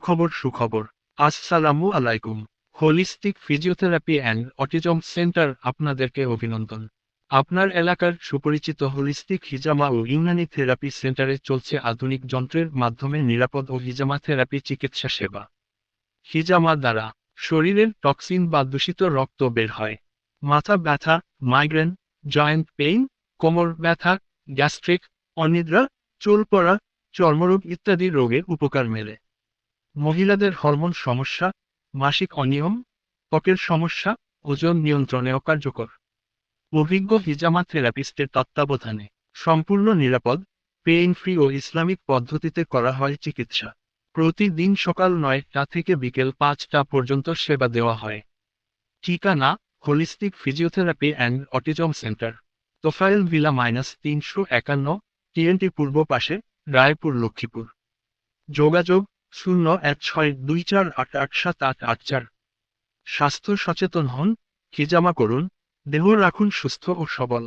সুখবর। আসসালামু আলাইকুম। Holistic physiotherapy and autism centre আপনাদেরকে অভিনন্দন। আপনার এলাকার সুপরিচিত হোলিস্টিক হিজামা ও ইউনানি থেরাপি সেন্টারে চলছে আধুনিক যন্ত্রের মাধ্যমে নিরাপদ ও হিজামা থেরাপি চিকিৎসা সেবা। হিজামা দ্বারা শরীরের টক্সিন বা দূষিত রক্ত বের হয়। মাথা ব্যথা, মাইগ্রেন, জয়েন্ট পেইন, কোমর ব্যথা, গ্যাস্ট্রিক, অনিদ্রা, চুল পড়া, চর্মরোগ ইত্যাদি রোগে উপকার মেলে। মহিলাদের হরমোন সমস্যা, মাসিক অনিয়ম, ত্বকের সমস্যা, ওজন নিয়ন্ত্রণেও কার্যকর। অভিজ্ঞ হিজামা থেরাপিস্টের তত্ত্বাবধানে সম্পূর্ণ নিরাপদ, পেইন ফ্রি ও ইসলামিক পদ্ধতিতে করা হয় চিকিৎসা। প্রতিদিন সকাল 9টা থেকে বিকেল 5টা পর্যন্ত সেবা দেওয়া হয়। ঠিকানা: holistic physiotherapy and autism centre, Tofail villa -351, TNT পূর্ব পাশে, রায়পুর, লক্ষ্মীপুর। যোগাযোগ: 01624887884। স্বাস্থ্য সচেতন হন, হিজামা করুন, দেহ রাখুন সুস্থ ও সবল।